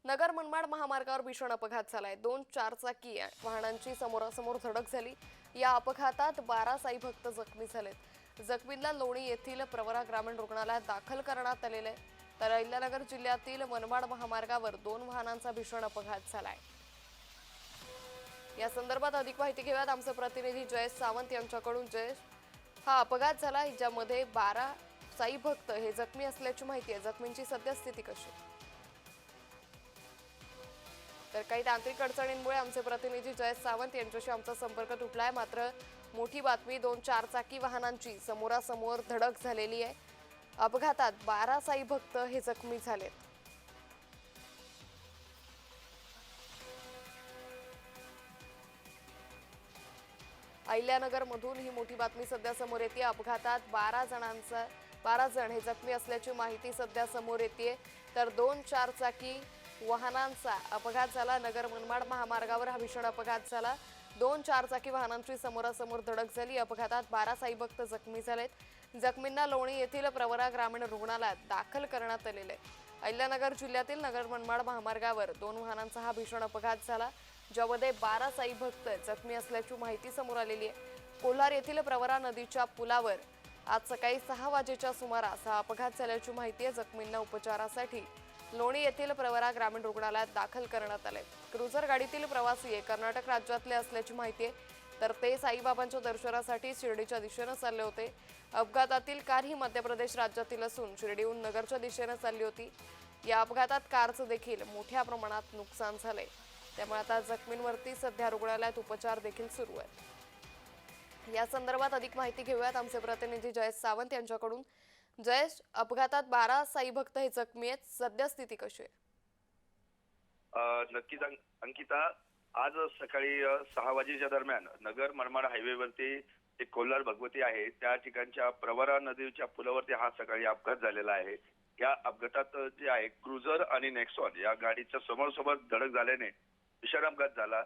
नगर मनमाड महामार्गावर भीषण अपघात झालाय। 2 चारचाकी वाहनांची समोरासमोर धडक झाली। या अपघातात 12 साई भक्त जखमी झालेत। जखमींना लोणी येथील प्रवरा ग्रामीण रुग्णालयात दाखल करण्यात आलेले आहे। तर अहिल्यानगर जिल्ह्यातील मनमाड महामार्गावर 2 वाहनांचा भीषण अपघात झालाय। या संदर्भात अधिक माहिती घेऊयात आमचे प्रतिनिधी जयेश सावंत यांच्याकडून। जयेश, हा अपघात झाला ज्यामध्ये 12 साई भक्त हे जखमी असल्याची माहिती आहे। जखमींची सद्यस्थिती कशी? तर काही तांत्रिक अडचणींमुळे आमचे प्रतिनिधी जयेश सावंत यांच्याशी आमचा संपर्क तुटलाय। मात्र मोठी बातमी, 2 चारचाकी वाहनांची समोरासमोर धडक झालेली आहे। अपघातात 12 साई भक्त हे जखमी झालेत। अहिल्यानगर मधून ही मोठी बातमी सध्या समोर येते। अपघातात 12 जण हे जखमी असल्याची माहिती सध्या समोर येते। तर 2 चारचाकी वाहनांचा अपघात झाला। नगर मनमाड महामार्गावर हा भीषण अपघात झाला। 2 चारचाकी वाहनांची समोरासमोर धडक झाली। अपघातात 12 साई भक्त जखमी झालेत। जखमींना लोणी येथील प्रवरा ग्रामीण रुग्णालयात दाखल करण्यात आलेले आहे। अहिल्यानगर जिल्ह्यातील नगर मनमाड महामार्गावर 2 वाहनांचा हा भीषण अपघात झाला, ज्यामध्ये 12 साई भक्त जखमी असल्याची माहिती समोर आलेली आहे। कोल्हार येथील प्रवरा नदीच्या पुलावर आज सकाळी 6 वाजेच्या सुमारास हा अपघात झाल्याची माहिती आहे। जखमींना उपचारासाठी लोणी येथील प्रवरा ग्रामीण रुग्णालयात दाखल करण्यात आले। क्रुझर गाडीतील प्रवासी हे कर्नाटक राज्यातले असल्याची माहिती आहे। तर ते साईबाबांच्या दर्शनासाठी शिर्डीच्या दिशेने चालले होते। अपघातातील कार ही मध्य प्रदेश राज्यातील असून शिर्डीहून नगरच्या दिशेने चालली होती। या अपघातात कारचं देखील मोठ्या प्रमाणात नुकसान झाले। त्यामुळे आता जखमींवरती सध्या रुग्णालयात उपचार देखील सुरू आहेत। या संदर्भात अधिक माहिती घेऊयात आमचे प्रतिनिधी जयेश सावंत यांच्याकडून। जयेश, अपघातात 12 साई भक्त हे जखमी आहेत, सद्यस्थिती कशी आहे? नक्कीच अंकिता, आज सकाळी 6 वाजेच्या दरम्यान नगर मनमाड हायवेवरती एक कोल्हार भगवती आहे, त्या ठिकाणच्या प्रवरा नदीच्या पुलावरती हा सकाळी अपघात झालेला आहे। या अपघातात जे आहे क्रुझर आणि नेक्सॉन या गाडीच्या समोर धडक झाल्याने भीषण अपघात झाला।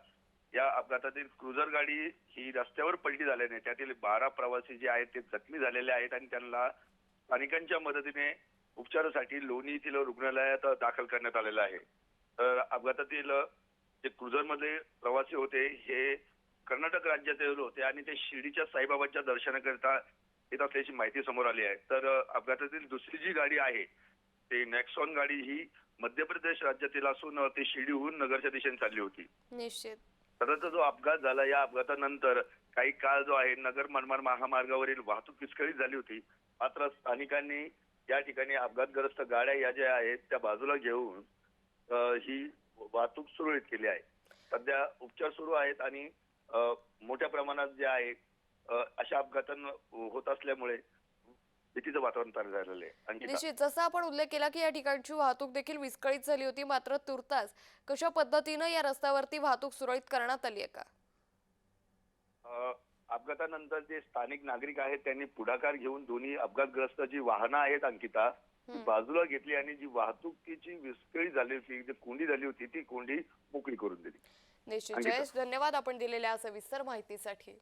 या अपघातातील क्रुझर गाडी ही रस्त्यावर पलटी झाल्याने त्यातील 12 प्रवासी जे आहेत ते जखमी झालेले आहेत आणि त्यांना स्थानिकांच्या मदतीने उपचारासाठी लोणी येथील रुग्णालयात दाखल करण्यात आलेलं आहे। तर अपघातातील जे क्रुझर मध्ये प्रवासी होते हे कर्नाटक राज्यातील होते आणि ते शिर्डीच्या साईबाबांच्या दर्शनाकरिता येत असल्याची माहिती समोर आली आहे। तर अपघातातील दुसरी जी गाडी आहे ते नेक्सॉन गाडी ही मध्य प्रदेश राज्यातील असून ते शिर्डीहून नगरच्या दिशेने चालली होती। निश्चित. सतत जो अपघात झाला, या अपघातानंतर काही काळ जो आहे नगर मनमाड महामार्गावरील वाहतूक विस्कळीत झाली होती। मात्र स्थानिकांनी या ठिकाणी अपघातग्रस्त गाड्या या ज्या आहेत त्या बाजूला घेऊन ही वाहतूक सुरळीत केली आहे। सध्या उपचार सुरू आहेत आणि मोठ्या प्रमाणात जे आहे अशा अपघातांना होत असल्यामुळे भीतीचं वातावरण तयार झालेलं आहे। निश्चित, जसा आपण उल्लेख केला की या ठिकाणची वाहतूक देखील विस्कळीत झाली होती, मात्र तुर्तास कशा पद्धतीने या रस्त्यावरती वाहतूक सुरळीत करण्यात आली आहे का? अपघातानंतर जे स्थानिक नागरिक आहेत त्यांनी पुढाकार घेऊन दोन्ही अपघातग्रस्त जी वाहनं आहेत अंकिता बाजूला घेतली आणि जी वाहतुकीची विस्कळीत झाली होती, जी कोंडी झाली होती ती कोंडी मोकळी करून दिली। निश्चित जयेश, धन्यवाद आपण दिलेल्या सविस्तर माहितीसाठी।